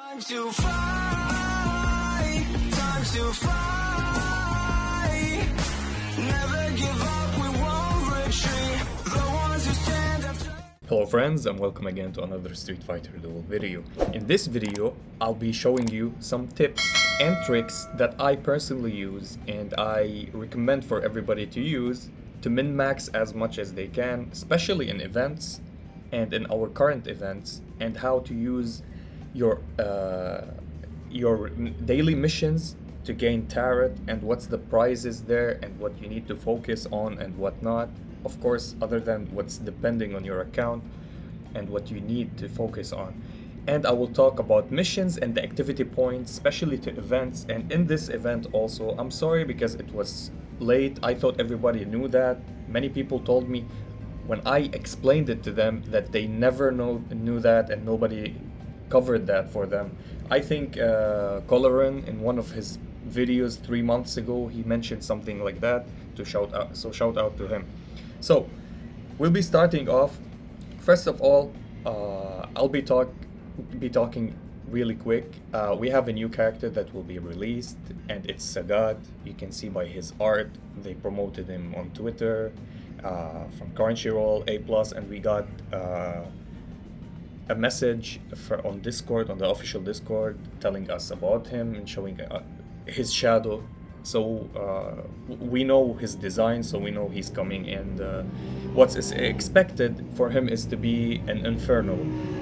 Time to fly, time to fly. Never give up, we won't retreat. The ones who stand up. Hello friends, and welcome again to another Street Fighter Duel video. In this video, I'll be showing you some tips and tricks that I personally use and I recommend for everybody to use to min-max as much as they can, especially in events and in our current events, and how to use your daily missions to gain turret and what's the prizes there and what you need to focus on and what not. Of course, other than what's depending on your account and what you need to focus on. And I will talk about missions and the activity points, especially to events. And in this event also, I'm sorry because it was late. I thought everybody knew that. Many people told me when I explained it to them that they never knew that and nobody covered that for them. I think Colorin in one of his videos 3 months ago, he mentioned something like that to shout out. So shout out to him. So we'll be starting off. First of all, I'll be talking really quick. We have a new character that will be released, and it's Sagat. You can see by his art. They promoted him on Twitter from Crunchyroll, A+, and we got a message on Discord, on the official Discord, telling us about him and showing his shadow. So we know his design, so we know he's coming, and what's expected for him is to be an Inferno.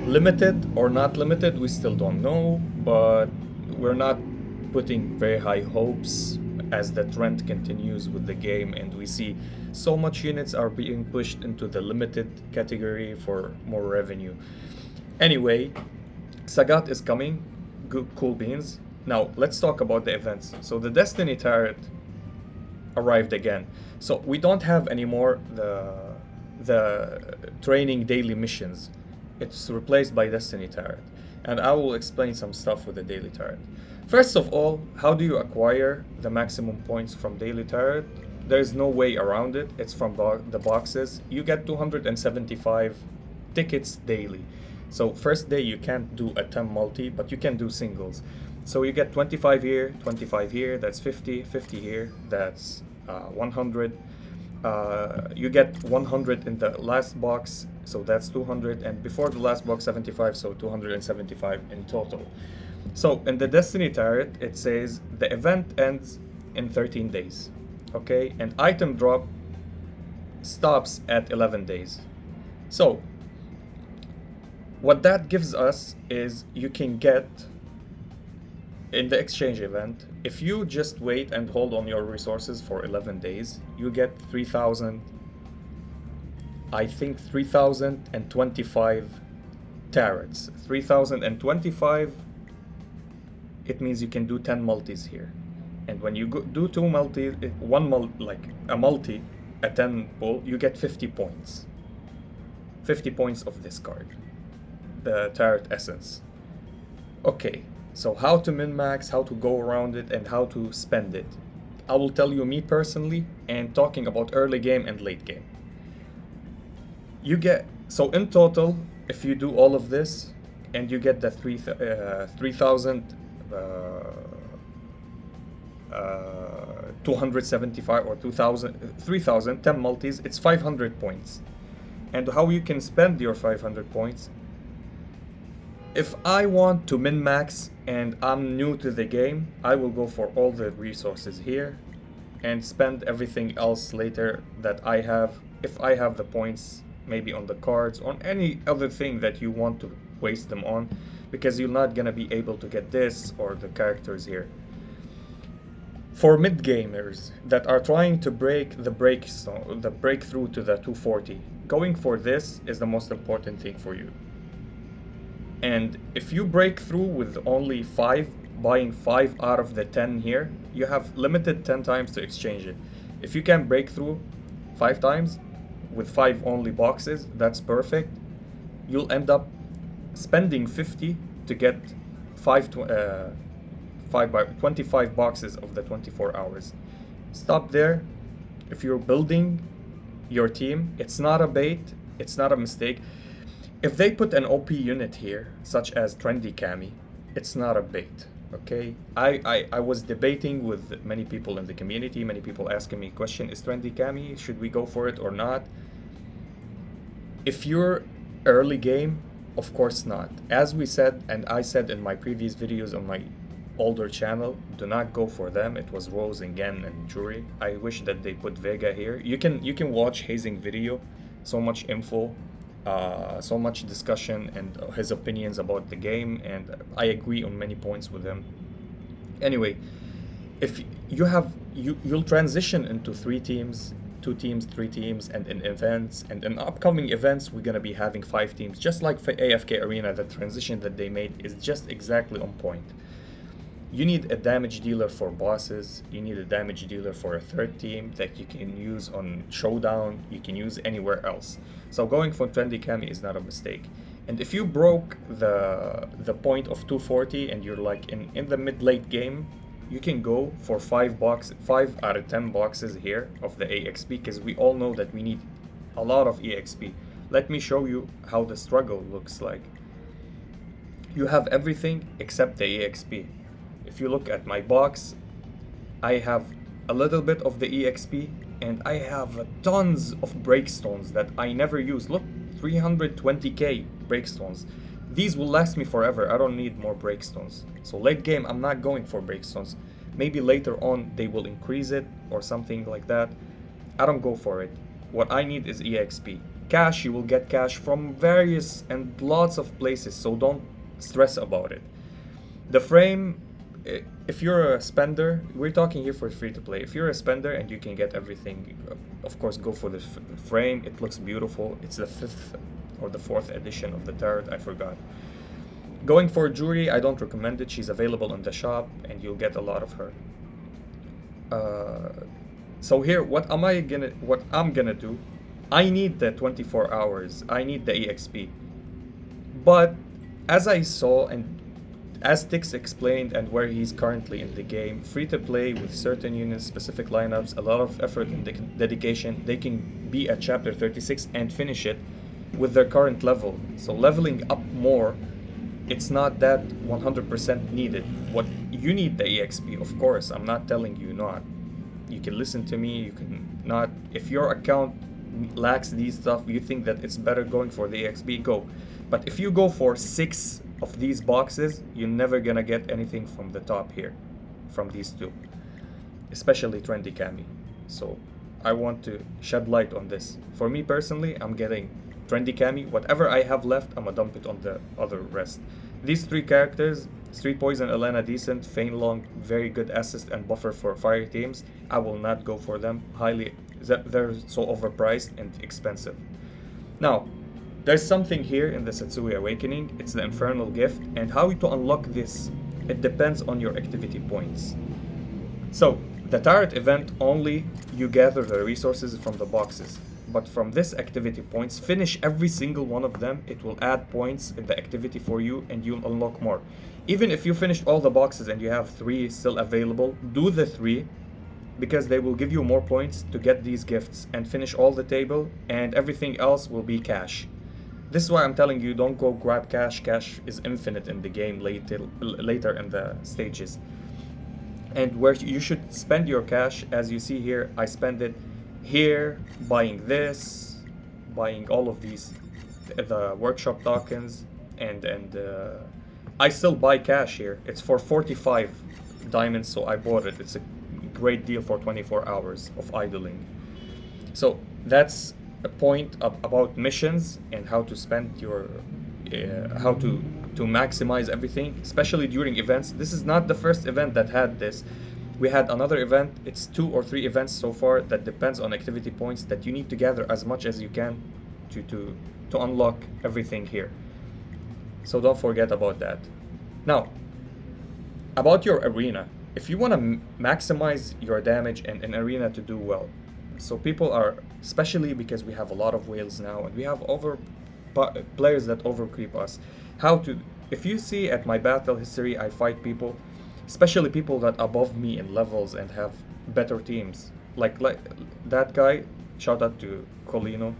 Limited or not limited, we still don't know, but we're not putting very high hopes as the trend continues with the game, and we see so much units are being pushed into the limited category for more revenue. Anyway, Sagat is coming. Good, cool beans. Now, let's talk about the events. So the Destiny turret arrived again. So we don't have anymore the training daily missions. It's replaced by Destiny turret. And I will explain some stuff with the daily turret. First of all, how do you acquire the maximum points from daily turret? There's no way around it. It's from the boxes. You get 275 tickets daily. So first day you can't do a 10 multi, but you can do singles. So you get 25 here, 25 here, that's 50, 50 here, that's 100. You get 100 in the last box, so that's 200, and before the last box 75, so 275 in total. So in the Destiny turret, it says the event ends in 13 days, okay? And item drop stops at 11 days. So what that gives us is you can get, in the exchange event, if you just wait and hold on your resources for 11 days, you get 3,000, I think 3,025 turrets. 3,025, it means you can do 10 multis here. And when you do two multi, a multi, a 10 pull, you get 50 points. 50 points of this card, the turret essence. Okay, so how to min-max, how to go around it, and how to spend it. I will tell you me personally, and talking about early game and late game. You get, so in total, if you do all of this, and you get the 3,275 or 3,000, 10 multis, it's 500 points. And how you can spend your 500 points. If I want to min-max and I'm new to the game, I will go for all the resources here and spend everything else later that I have, if I have the points, maybe on the cards, on any other thing that you want to waste them on, because you're not gonna be able to get this or the characters here. For mid-gamers that are trying to break the breakthrough to the 240, going for this is the most important thing for you. And if you break through with only 5, buying 5 out of the 10 here, you have limited 10 times to exchange it. If you can break through 5 times with 5 only boxes, that's perfect. You'll end up spending 50 to get 25 boxes of the 24 hours. Stop there. If you're building your team, it's not a bait, it's not a mistake. If they put an OP unit here, such as Trendy Kami, it's not a bait. Okay, I was debating with many people in the community, many people asking me question, is trendy Kami, should we go for it or not? If you're early game, of course not. As we said, and I said in my previous videos on my older channel, do not go for them. It was Rose and Gen and Jury. I wish that they put Vega here. You can watch Hazing video, so much info, so much discussion and his opinions about the game, and I agree on many points with him. Anyway, if you'll transition into 3 teams, 2 teams, 3 teams, and in events, and in upcoming events we're gonna be having 5 teams, just like for AFK Arena. The transition that they made is just exactly on point. You need a damage dealer for bosses, you need a damage dealer for a 3rd team that you can use on Showdown, you can use anywhere else. So going for trendy Kami is not a mistake. And if you broke the point of 240 and you're like in the mid-late game, you can go for 5 out of 10 boxes here of the EXP, because we all know that we need a lot of EXP. Let me show you how the struggle looks like. You have everything except the EXP. If you look at my box, I have a little bit of the EXP and I have tons of breakstones that I never use. Look, 320k breakstones. These will last me forever. I don't need more breakstones. So late game, I'm not going for breakstones. Maybe later on they will increase it or something like that. I don't go for it. What I need is EXP. Cash, you will get cash from various and lots of places, so don't stress about it. The frame, if you're a spender, we're talking here for free to play. If you're a spender and you can get everything, of course go for the frame. It looks beautiful. It's the 5th or the 4th edition of the turret, I forgot. Going for Jury, I don't recommend it. She's available in the shop and you'll get a lot of her. So here, what I'm gonna do, I need the 24 hours, I need the EXP. But as I saw and as Tix explained, and where he's currently in the game, free to play with certain units, specific lineups, a lot of effort and dedication, they can be at chapter 36 and finish it with their current level. So leveling up more, it's not that 100% needed. What you need the EXP, of course, I'm not telling you not. You can listen to me, you can not. If your account lacks these stuff, you think that it's better going for the EXP, go. But if you go for 6 of these boxes, you're never gonna get anything from the top here, from these 2, especially trendy Kami. So I want to shed light on this. For me personally, I'm getting trendy Kami. Whatever I have left, I'm gonna dump it on the other rest. These 3 characters, Street Poison, Elena decent, Fein Long very good assist and buffer for fire teams. I will not go for them. They're so overpriced and expensive. Now, there's something here in the Satsui Awakening. It's the Infernal Gift, and how to unlock this, it depends on your activity points. So, the turret event, only you gather the resources from the boxes. But from this activity points, finish every single one of them. It will add points in the activity for you and you'll unlock more. Even if you finished all the boxes and you have 3 still available, do the 3, because they will give you more points to get these gifts and finish all the table, and everything else will be cash. This is why I'm telling you, don't go grab cash. Cash is infinite in the game later in the stages. And where you should spend your cash, as you see here, I spend it here buying this, buying all of these, the workshop tokens, and I still buy cash here. It's for 45 diamonds, so I bought it. It's a great deal for 24 hours of idling. So that's a point about missions and how to spend your how to maximize everything, especially during events. This is not the first event that had this. We had another event. It's 2 or 3 events so far that depends on activity points that you need to gather as much as you can to unlock everything here. So don't forget about that. Now, about your arena. If you want to maximize your damage and an arena to do well, so people are, especially because we have a lot of whales now and we have players that overcreep us. If you see at my battle history, I fight people, especially people that above me in levels and have better teams. Like that guy, shout out to Colino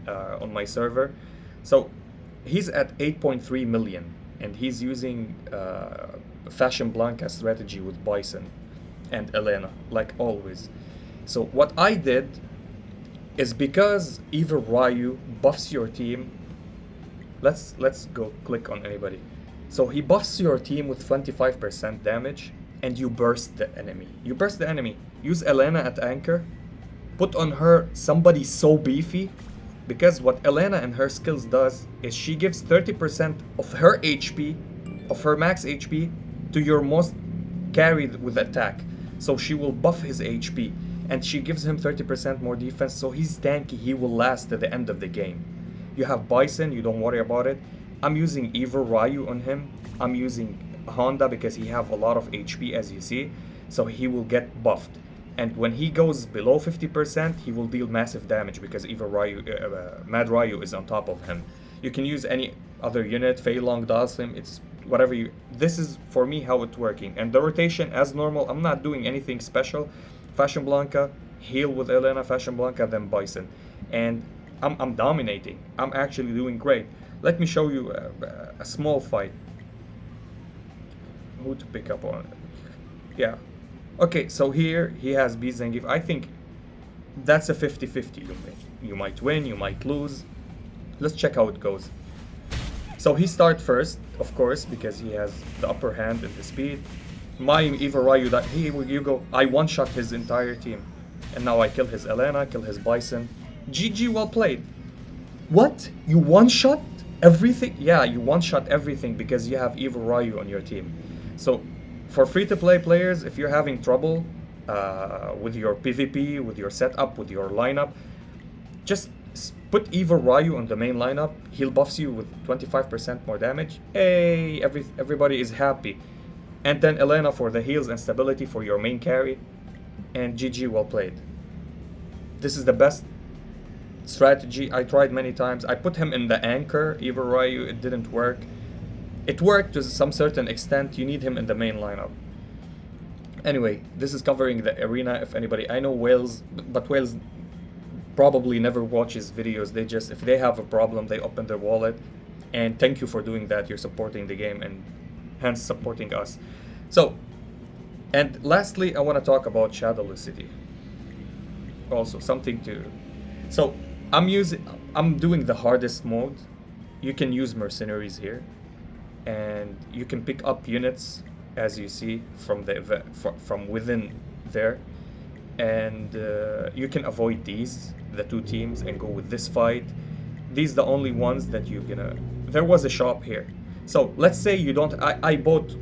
on my server. So he's at 8.3 million and he's using Fashion Blanca strategy with Bison and Elena, like always. So what I did is, because either Ryu buffs your team. Let's go click on anybody. So he buffs your team with 25% damage, and you burst the enemy. You burst the enemy. Use Elena at anchor. Put on her somebody so beefy, because what Elena and her skills does is she gives 30% of her HP, of her max HP, to your most carried with attack. So she will buff his HP, and she gives him 30% more defense, so he's tanky, he will last to the end of the game. You have Bison, you don't worry about it. I'm using either Ryu on him. I'm using Honda because he have a lot of HP, as you see, so he will get buffed. And when he goes below 50%, he will deal massive damage because either Mad Ryu is on top of him. You can use any other unit, Fei Long, Dalsim, it's whatever you... This is, for me, how it's working. And the rotation, as normal, I'm not doing anything special. Fashion Blanca, heal with Elena, Fashion Blanca, then Bison. And I'm dominating. I'm actually doing great. Let me show you a small fight. Who to pick up on? Yeah. Okay, so here he has B Zangief. I think that's a 50-50. You might win, you might lose. Let's check how it goes. So he starts first, of course, because he has the upper hand in the speed. My Eva Ryu, that here you go. I one-shot his entire team. And now I kill his Elena, kill his Bison. GG, well played. What? You one-shot everything? Yeah, you one-shot everything because you have Eva Ryu on your team. So, for free-to-play players, if you're having trouble with your PvP, with your setup, with your lineup, just put Eva Ryu on the main lineup. He'll buffs you with 25% more damage. Hey, everybody is happy. And then Elena for the heals and stability for your main carry. And GG, well played. This is the best strategy. I tried many times. I put him in the anchor, Eva Ryu, it didn't work. It worked to some certain extent. You need him in the main lineup. Anyway, this is covering the arena. If anybody, I know Wales, but Wales probably never watches videos. They just, if they have a problem, they open their wallet. And thank you for doing that. You're supporting the game and hence supporting us. So, and lastly, I want to talk about Shadaloo City. Also, something to... So, I'm doing the hardest mode. You can use mercenaries here. And you can pick up units, as you see, from within there. And you can avoid the two teams, and go with this fight. These are the only ones that you're gonna... There was a shop here. So, let's say you don't... I bought...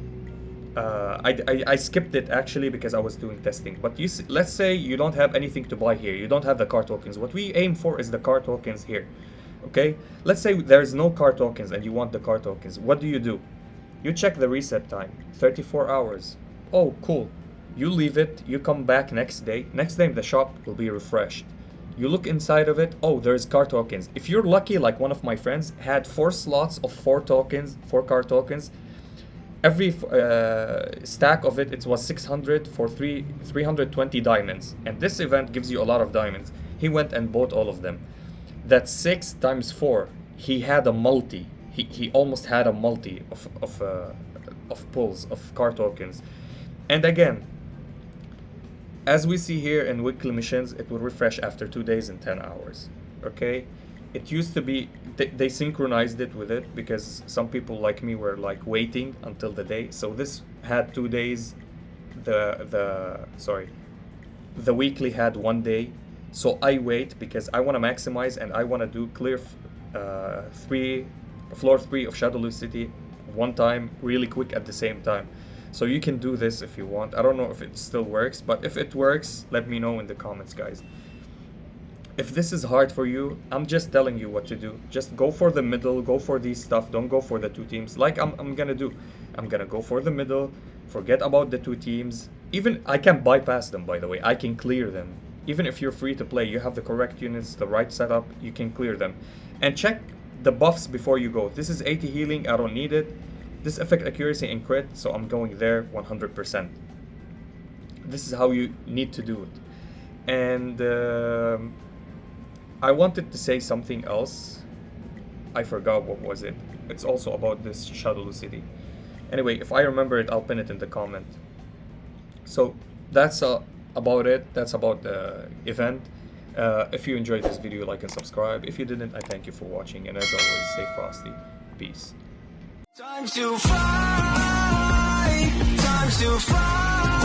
I skipped it actually because I was doing testing. But let's say you don't have anything to buy here. You don't have the car tokens. What we aim for is the car tokens here. Okay? Let's say there's no car tokens and you want the car tokens. What do? You check the reset time. 34 hours. Oh, cool. You leave it. You come back next day. Next day the shop will be refreshed. You look inside of it. Oh, there's car tokens. If you're lucky, like one of my friends had 4 slots of 4 car tokens. Every stack of it was 600 for 320 diamonds. And this event gives you a lot of diamonds. He went and bought all of them. That's 6 times 4. He had a multi. He almost had a multi of pulls, of car tokens. And again, as we see here in weekly missions, it will refresh after 2 days and 10 hours. Okay? It used to be, they synchronized it with it because some people like me were like waiting until the day. So this had 2 days. The weekly had 1 day. So I wait because I want to maximize and I want to do clear floor 3 of Shadaloo City one time really quick at the same time. So you can do this if you want. I don't know if it still works, but if it works, let me know in the comments, guys. If this is hard for you, I'm just telling you what to do. Just go for the middle, go for these stuff, don't go for the 2 teams like I'm gonna do. I'm gonna go for the middle, forget about the 2 teams. Even I can bypass them, by the way. I can clear them. Even if you're free to play, you have the correct units, the right setup, you can clear them. And check the buffs before you go. This is 80 healing, I don't need it. This affect accuracy and crit, so I'm going there 100%. This is how you need to do it. And I wanted to say something else. I forgot what was it. it's also about this Shadaloo city. Anyway, if I remember it, I'll pin it in the comment. So that's about it. That's about the event. If you enjoyed this video, like and subscribe. If you didn't, I thank you for watching. And as always, stay frosty. Peace. Time to fly, time to fly.